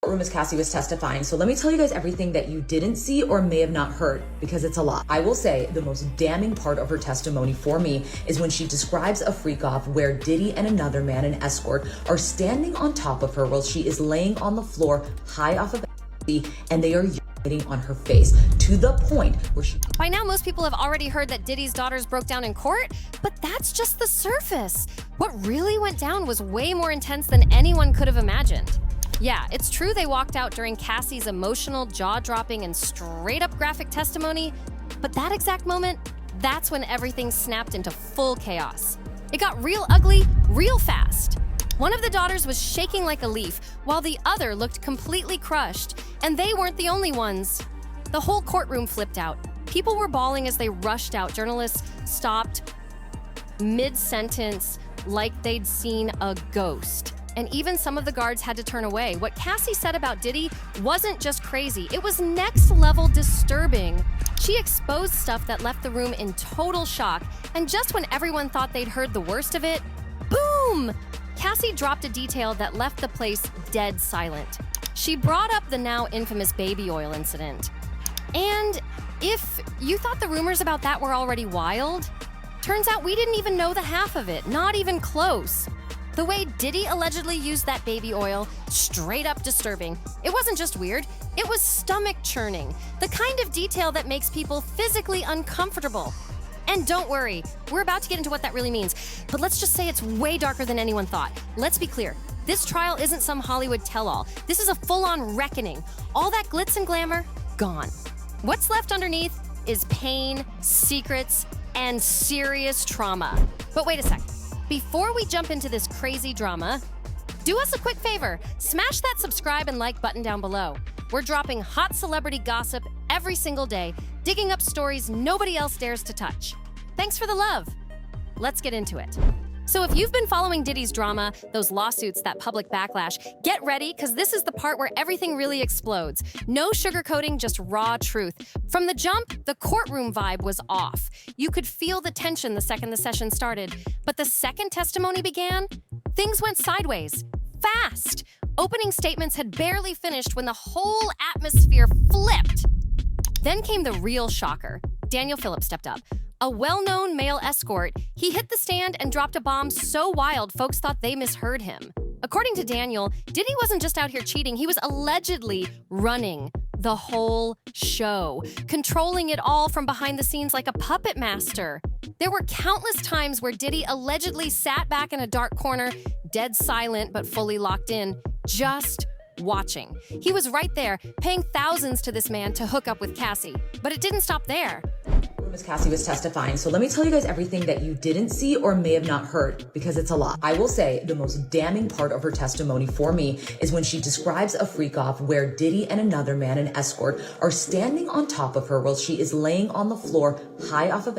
Courtroom as Cassie was testifying. So let me tell you guys everything that you didn't see or may have not heard, because it's a lot. I will say the most damning part of her testimony for me is when she describes a freak off where Diddy and another man, an escort, are standing on top of her while she is laying on the floor high off of and they are urinating on her face to the point where she... By now, most people have already heard that Diddy's daughters broke down in court, but that's just the surface. What really went down was way more intense than anyone could have imagined. Yeah, it's true they walked out during Cassie's emotional, jaw-dropping, and straight-up graphic testimony, but that exact moment, that's when everything snapped into full chaos. It got real ugly, real fast. One of the daughters was shaking like a leaf, while the other looked completely crushed, and they weren't the only ones. The whole courtroom flipped out. People were bawling as they rushed out. Journalists stopped mid-sentence like they'd seen a ghost. And even some of the guards had to turn away. What Cassie said about Diddy wasn't just crazy, it was next-level disturbing. She exposed stuff that left the room in total shock, and just when everyone thought they'd heard the worst of it, boom! Cassie dropped a detail that left the place dead silent. She brought up the now infamous baby oil incident. And if you thought the rumors about that were already wild, turns out we didn't even know the half of it, not even close. The way Diddy allegedly used that baby oil, straight up disturbing. It wasn't just weird, it was stomach churning, the kind of detail that makes people physically uncomfortable. And don't worry, we're about to get into what that really means, but let's just say it's way darker than anyone thought. Let's be clear, this trial isn't some Hollywood tell-all. This is a full-on reckoning. All that glitz and glamour, gone. What's left underneath is pain, secrets, and serious trauma. But wait a sec. Before we jump into this crazy drama, do us a quick favor. Smash that subscribe and like button down below. We're dropping hot celebrity gossip every single day, digging up stories nobody else dares to touch. Thanks for the love. Let's get into it. So if you've been following Diddy's drama, those lawsuits, that public backlash, get ready, because this is the part where everything really explodes. No sugarcoating, just raw truth. From the jump, the courtroom vibe was off. You could feel the tension the second the session started. But the second testimony began, things went sideways, fast. Opening statements had barely finished when the whole atmosphere flipped. Then came the real shocker. Daniel Phillips stepped up. A well-known male escort, he hit the stand and dropped a bomb so wild folks thought they misheard him. According to Daniel, Diddy wasn't just out here cheating, he was allegedly running the whole show, controlling it all from behind the scenes like a puppet master. There were countless times where Diddy allegedly sat back in a dark corner, dead silent but fully locked in, just watching. He was right there, paying thousands to this man to hook up with Cassie. But it didn't stop there. As Cassie was testifying. So let me tell you guys everything that you didn't see or may have not heard, because it's a lot. I will say the most damning part of her testimony for me is when she describes a freak off where Diddy and another man, an escort, are standing on top of her while she is laying on the floor high off of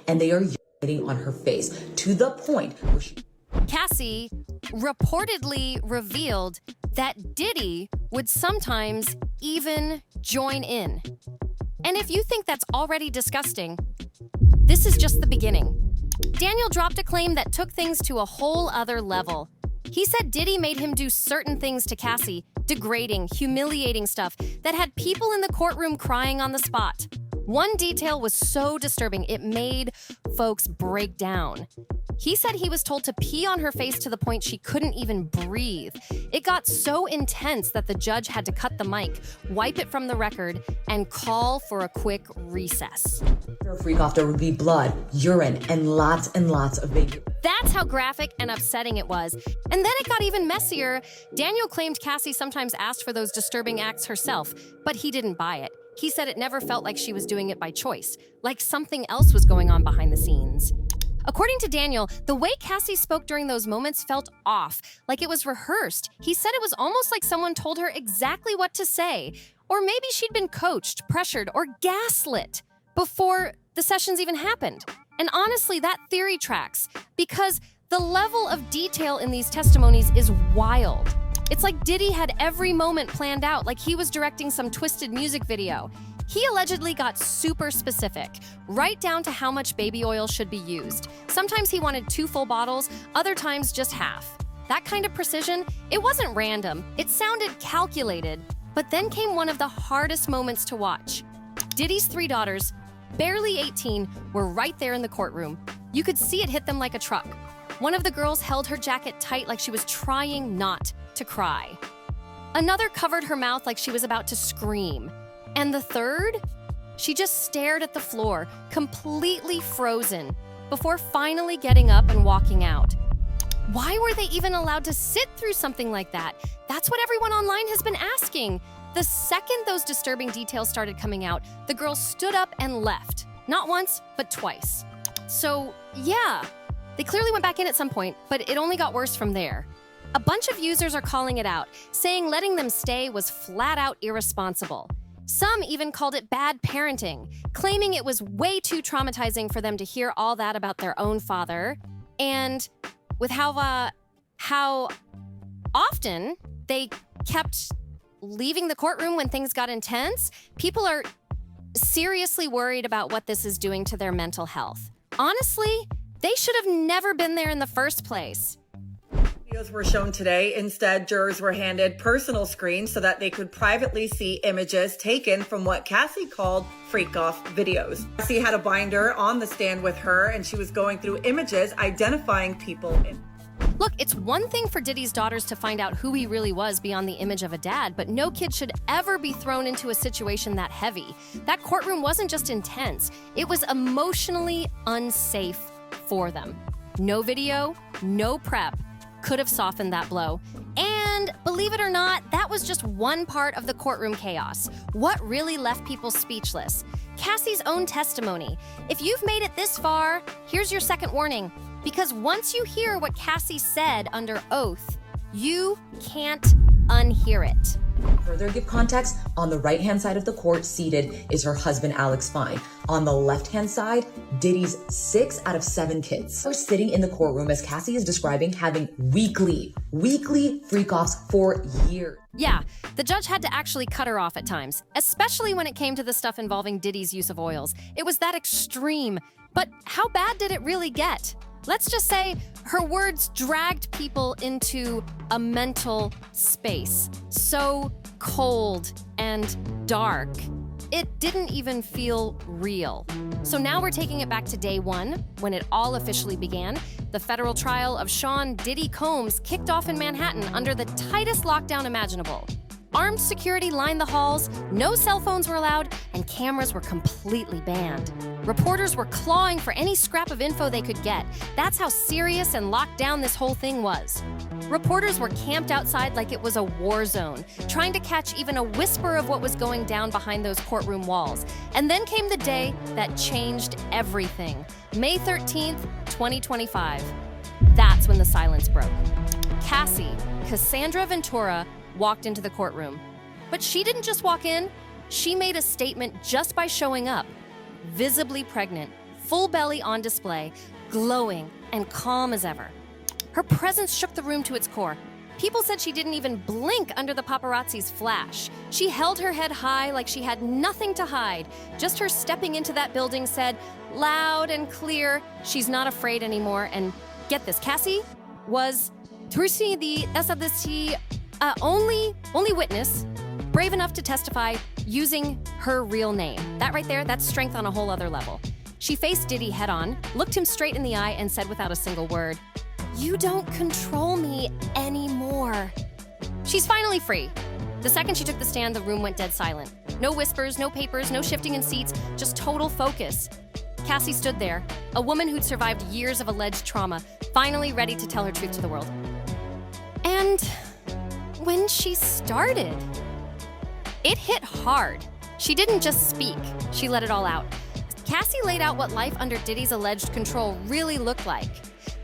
and they are urinating on her face to the point where she... Cassie reportedly revealed that Diddy would sometimes even join in. And if you think that's already disgusting, this is just the beginning. Daniel dropped a claim that took things to a whole other level. He said Diddy made him do certain things to Cassie, degrading, humiliating stuff that had people in the courtroom crying on the spot. One detail was so disturbing, it made folks break down. He said he was told to pee on her face to the point she couldn't even breathe. It got so intense that the judge had to cut the mic, wipe it from the record, and call for a quick recess. Her freak off, there would be blood, urine, and lots of baby. That's how graphic and upsetting it was. And then it got even messier. Daniel claimed Cassie sometimes asked for those disturbing acts herself, but he didn't buy it. He said it never felt like she was doing it by choice, like something else was going on behind the scenes. According to Daniel, the way Cassie spoke during those moments felt off, like it was rehearsed. He said it was almost like someone told her exactly what to say, or maybe she'd been coached, pressured, or gaslit before the sessions even happened. And honestly, that theory tracks, because the level of detail in these testimonies is wild. It's like Diddy had every moment planned out, like he was directing some twisted music video. He allegedly got super specific, right down to how much baby oil should be used. Sometimes he wanted 2 full bottles, other times just half. That kind of precision, it wasn't random. It sounded calculated. But then came one of the hardest moments to watch. Diddy's 3 daughters, barely 18, were right there in the courtroom. You could see it hit them like a truck. One of the girls held her jacket tight like she was trying not to cry. Another covered her mouth like she was about to scream. And the third? She just stared at the floor, completely frozen, before finally getting up and walking out. Why were they even allowed to sit through something like that? That's what everyone online has been asking. The second those disturbing details started coming out, the girl stood up and left. Not once, but twice. So, yeah, they clearly went back in at some point, but it only got worse from there. A bunch of users are calling it out, saying letting them stay was flat out irresponsible. Some even called it bad parenting, claiming it was way too traumatizing for them to hear all that about their own father. And with how often they kept leaving the courtroom when things got intense, people are seriously worried about what this is doing to their mental health. Honestly, they should have never been there in the first place. Videos were shown today. Instead, jurors were handed personal screens so that they could privately see images taken from what Cassie called freak-off videos. Cassie had a binder on the stand with her, and she was going through images identifying people in. Look, it's one thing for Diddy's daughters to find out who he really was beyond the image of a dad, but no kid should ever be thrown into a situation that heavy. That courtroom wasn't just intense, it was emotionally unsafe for them. No video, no prep could have softened that blow. And believe it or not, that was just one part of the courtroom chaos. What really left people speechless? Cassie's own testimony. If you've made it this far, here's your second warning. Because once you hear what Cassie said under oath, you can't unhear it. Further give context, on the right-hand side of the court seated is her husband, Alex Fine. On the left-hand side, Diddy's 6 out of 7 kids are sitting in the courtroom, as Cassie is describing, having weekly freak-offs for years. Yeah, the judge had to actually cut her off at times, especially when it came to the stuff involving Diddy's use of oils. It was that extreme. But how bad did it really get? Let's just say her words dragged people into a mental space so cold and dark, it didn't even feel real. So now we're taking it back to day 1, when it all officially began. The federal trial of Sean Diddy Combs kicked off in Manhattan under the tightest lockdown imaginable. Armed security lined the halls, no cell phones were allowed, and cameras were completely banned. Reporters were clawing for any scrap of info they could get. That's how serious and locked down this whole thing was. Reporters were camped outside like it was a war zone, trying to catch even a whisper of what was going down behind those courtroom walls. And then came the day that changed everything. May 13th, 2025. That's when the silence broke. Cassie, Cassandra Ventura, walked into the courtroom. But she didn't just walk in, she made a statement just by showing up. Visibly pregnant, full belly on display, glowing and calm as ever. Her presence shook the room to its core. People said she didn't even blink under the paparazzi's flash. She held her head high like she had nothing to hide. Just her stepping into that building said, loud and clear, she's not afraid anymore. And get this, Cassie was only witness brave enough to testify using her real name. That right there, that's strength on a whole other level. She faced Diddy head on, looked him straight in the eye, and said without a single word, "You don't control me anymore." She's finally free. The second she took the stand, the room went dead silent. No whispers, no papers, no shifting in seats, just total focus. Cassie stood there, a woman who'd survived years of alleged trauma, finally ready to tell her truth to the world. And when she started, it hit hard. She didn't just speak, she let it all out. Cassie laid out what life under Diddy's alleged control really looked like.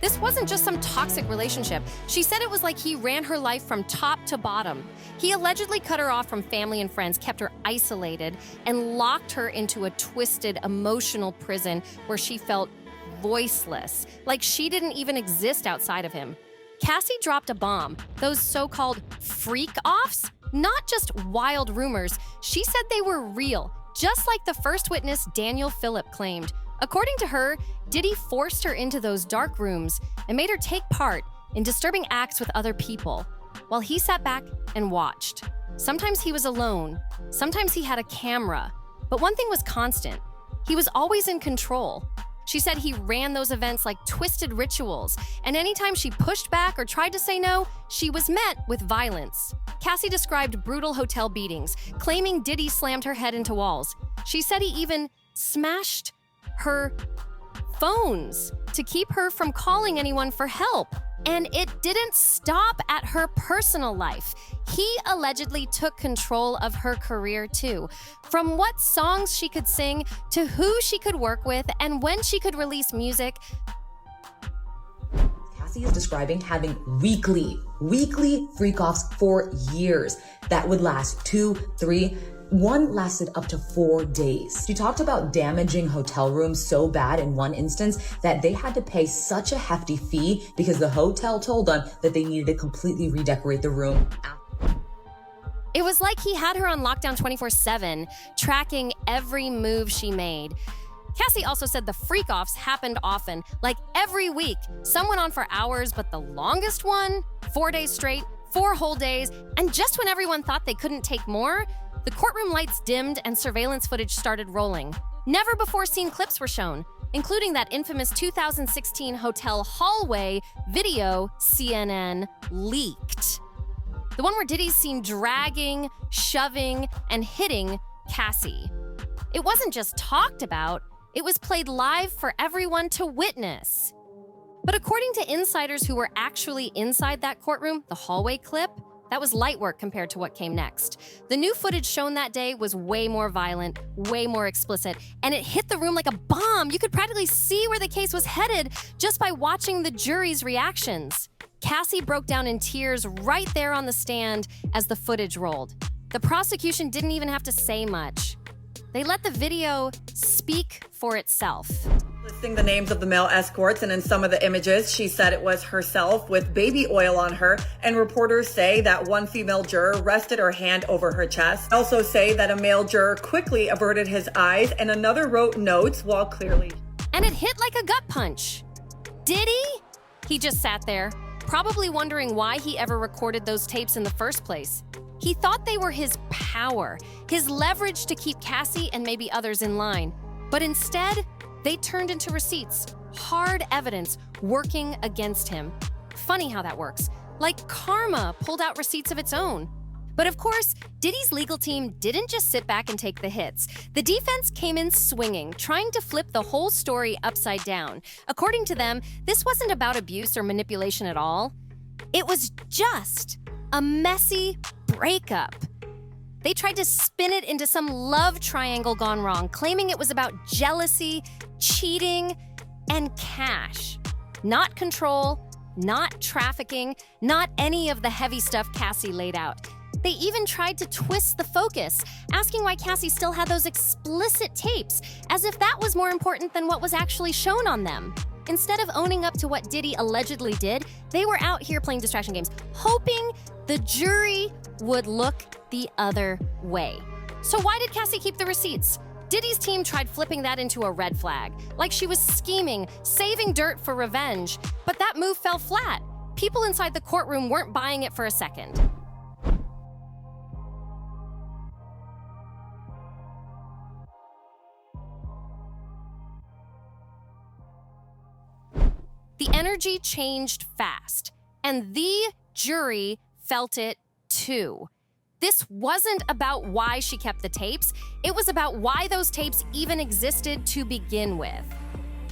This wasn't just some toxic relationship. She said it was like he ran her life from top to bottom. He allegedly cut her off from family and friends, kept her isolated, and locked her into a twisted, emotional prison where she felt voiceless, like she didn't even exist outside of him. Cassie dropped a bomb. Those so-called freak-offs? Not just wild rumors. She said they were real, just like the first witness, Daniel Phillip, claimed. According to her, Diddy forced her into those dark rooms and made her take part in disturbing acts with other people, while he sat back and watched. Sometimes he was alone, sometimes he had a camera, but one thing was constant: he was always in control. She said he ran those events like twisted rituals, and anytime she pushed back or tried to say no, she was met with violence. Cassie described brutal hotel beatings, claiming Diddy slammed her head into walls. She said he even smashed her phones to keep her from calling anyone for help. And it didn't stop at her personal life. He allegedly took control of her career too. From what songs she could sing, to who she could work with, and when she could release music. Cassie is describing having weekly freak-offs for years that would last 2, 3, one lasted up to 4 days. She talked about damaging hotel rooms so bad in one instance that they had to pay such a hefty fee because the hotel told them that they needed to completely redecorate the room. It was like he had her on lockdown 24/7, tracking every move she made. Cassie also said the freak-offs happened often, like every week. Some went on for hours, but the longest one, 4 days straight, 4 whole days, and just when everyone thought they couldn't take more, the courtroom lights dimmed and surveillance footage started rolling. Never before seen clips were shown, including that infamous 2016 hotel hallway video CNN leaked. The one where Diddy's seen dragging, shoving, and hitting Cassie. It wasn't just talked about, it was played live for everyone to witness. But according to insiders who were actually inside that courtroom, the hallway clip, that was light work compared to what came next. The new footage shown that day was way more violent, way more explicit, and it hit the room like a bomb. You could practically see where the case was headed just by watching the jury's reactions. Cassie broke down in tears right there on the stand as the footage rolled. The prosecution didn't even have to say much. They let the video speak for itself. Listing the names of the male escorts, and in some of the images, she said it was herself with baby oil on her, and reporters say that one female juror rested her hand over her chest. Also say that a male juror quickly averted his eyes, and another wrote notes while clearly... And it hit like a gut punch. Diddy? He just sat there, probably wondering why he ever recorded those tapes in the first place. He thought they were his power, his leverage to keep Cassie and maybe others in line. But instead, they turned into receipts, hard evidence working against him. Funny how that works. Like karma pulled out receipts of its own. But of course, Diddy's legal team didn't just sit back and take the hits. The defense came in swinging, trying to flip the whole story upside down. According to them, this wasn't about abuse or manipulation at all. It was just a messy breakup. They tried to spin it into some love triangle gone wrong, claiming it was about jealousy, cheating, and cash. Not control, not trafficking, not any of the heavy stuff Cassie laid out. They even tried to twist the focus, asking why Cassie still had those explicit tapes, as if that was more important than what was actually shown on them. Instead of owning up to what Diddy allegedly did, they were out here playing distraction games, hoping the jury would look the other way. So why did Cassie keep the receipts? Diddy's team tried flipping that into a red flag, like she was scheming, saving dirt for revenge, but that move fell flat. People inside the courtroom weren't buying it for a second. The energy changed fast, and the jury felt it too. This wasn't about why she kept the tapes, it was about why those tapes even existed to begin with.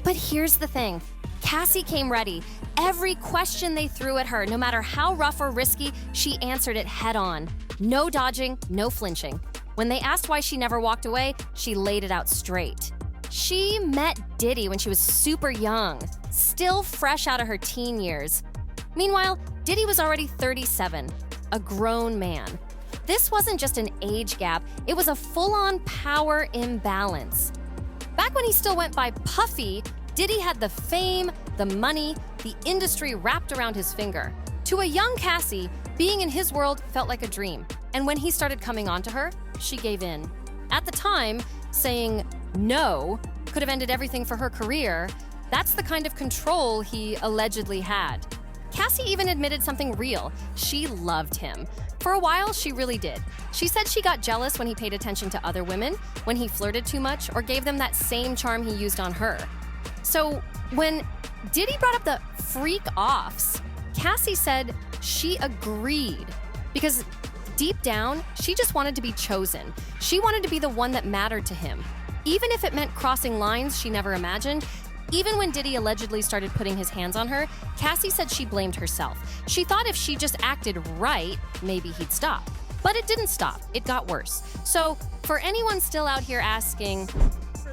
But here's the thing, Cassie came ready. Every question they threw at her, no matter how rough or risky, she answered it head on. No dodging, no flinching. When they asked why she never walked away, she laid it out straight. She met Diddy when she was super young, still fresh out of her teen years. Meanwhile, Diddy was already 37, a grown man. This wasn't just an age gap, it was a full-on power imbalance. Back when he still went by Puffy, Diddy had the fame, the money, the industry wrapped around his finger. To a young Cassie, being in his world felt like a dream. And when he started coming on to her, she gave in. At the time, saying no could have ended everything for her career. That's the kind of control he allegedly had. Cassie even admitted something real. She loved him. For a while, she really did. She said she got jealous when he paid attention to other women, when he flirted too much, or gave them that same charm he used on her. So when Diddy brought up the freak-offs, Cassie said she agreed because deep down, she just wanted to be chosen. She wanted to be the one that mattered to him. Even if it meant crossing lines she never imagined, even when Diddy allegedly started putting his hands on her, Cassie said she blamed herself. She thought if she just acted right, maybe he'd stop. But it didn't stop. It got worse. So for anyone still out here asking,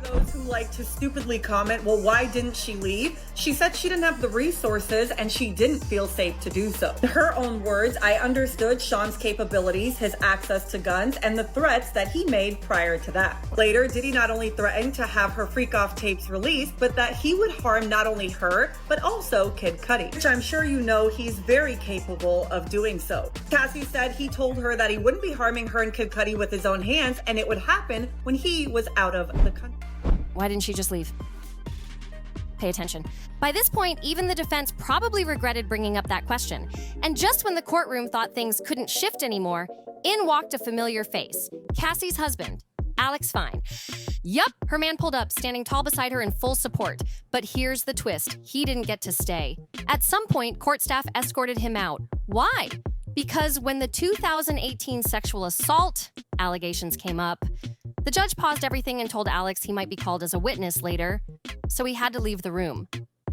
those who like to stupidly comment, well, why didn't she leave? She said she didn't have the resources and she didn't feel safe to do so. In her own words, I understood Sean's capabilities, his access to guns, and the threats that he made prior to that. Later, Diddy not only threatened to have her freak-off tapes released, but that he would harm not only her, but also Kid Cudi, which I'm sure you know he's very capable of doing so. Cassie said he told her that he wouldn't be harming her and Kid Cudi with his own hands, and it would happen when he was out of the country. why didn't she just leave? Pay attention. By this point, even the defense probably regretted bringing up that question. And just when the courtroom thought things couldn't shift anymore, in walked a familiar face, Cassie's husband, Alex Fine. Yup, her man pulled up, standing tall beside her in full support. But here's the twist. He didn't get to stay. At some point, court staff escorted him out. Why? Because when the 2018 sexual assault allegations came up, the judge paused everything and told Alex he might be called as a witness later, so he had to leave the room.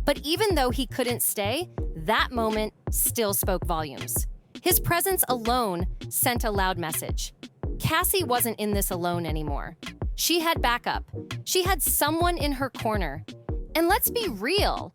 But even though he couldn't stay, that moment still spoke volumes. His presence alone sent a loud message. Cassie wasn't in this alone anymore. She had backup. She had someone in her corner. And let's be real.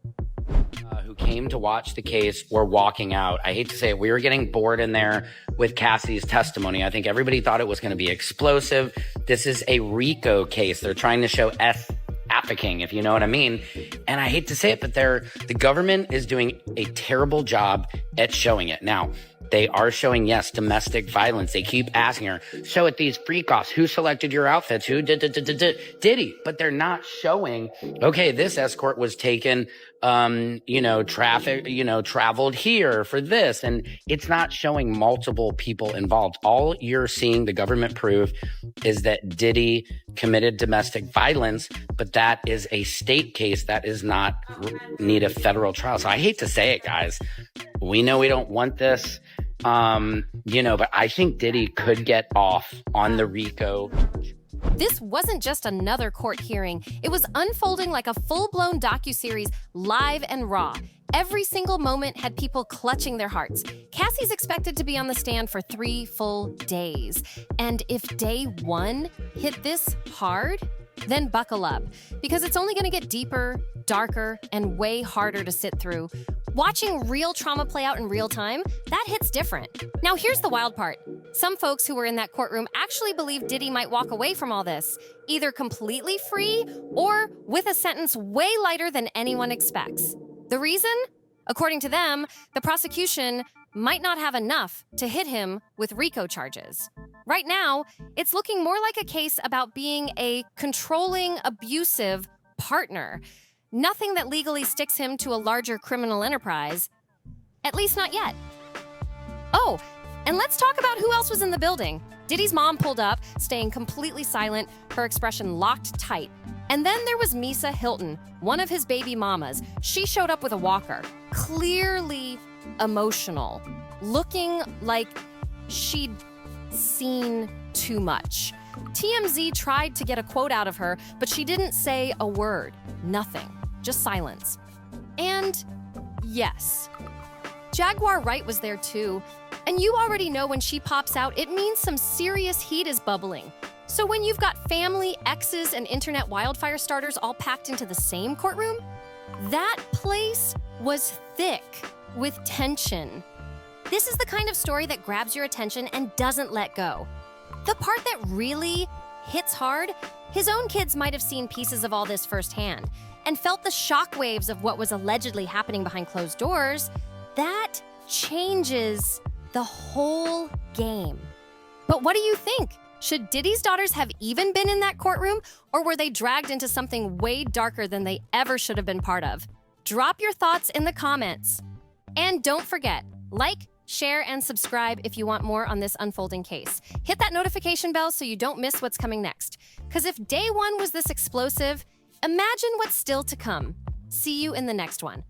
Who came to watch the case were walking out. I hate to say it, we were getting bored in there with Cassie's testimony. I think everybody thought it was going to be explosive. This is a RICO case. They're trying to show trafficking, if you know what I mean. And I hate to say it, but the government is doing a terrible job at showing it. Now, they are showing, yes, domestic violence. They keep asking her, show it these freak-offs. Who selected your outfits? Who did Diddy? But they're not showing, okay, this escort was taken, traveled here for this. And it's not showing multiple people involved. All you're seeing the government prove is that Diddy committed domestic violence, but that is a state case that is not need a federal trial. So I hate to say it, guys. We know we don't want this. But I think Diddy could get off on the RICO. This wasn't just another court hearing. It was unfolding like a full-blown docuseries, live and raw. Every single moment had people clutching their hearts. Cassie's expected to be on the stand for 3 full days. And if day 1 hit this hard, then buckle up, because it's only going to get deeper, darker, and way harder to sit through. Watching real trauma play out in real time, that hits different. Now here's the wild part. Some folks who were in that courtroom actually believed Diddy might walk away from all this, either completely free or with a sentence way lighter than anyone expects. The reason? According to them, the prosecution might not have enough to hit him with RICO charges. Right now, it's looking more like a case about being a controlling, abusive partner. Nothing that legally sticks him to a larger criminal enterprise. At least not yet. Oh, and let's talk about who else was in the building. Diddy's mom pulled up, staying completely silent, her expression locked tight. And then there was Misa Hilton, one of his baby mamas. She showed up with a walker, clearly emotional, looking like she'd seen too much. TMZ tried to get a quote out of her, but she didn't say a word. Nothing. Just silence. And yes, Jaguar Wright was there too. And you already know when she pops out, it means some serious heat is bubbling. So when you've got family, exes, and internet wildfire starters all packed into the same courtroom, that place was thick with tension. This is the kind of story that grabs your attention and doesn't let go. The part that really hits hard, his own kids might have seen pieces of all this firsthand and felt the shockwaves of what was allegedly happening behind closed doors. That changes the whole game. But what do you think? Should Diddy's daughters have even been in that courtroom, or were they dragged into something way darker than they ever should have been part of? Drop your thoughts in the comments. And don't forget, like, share, and subscribe if you want more on this unfolding case. Hit that notification bell so you don't miss what's coming next. Because if day one was this explosive, imagine what's still to come. See you in the next one.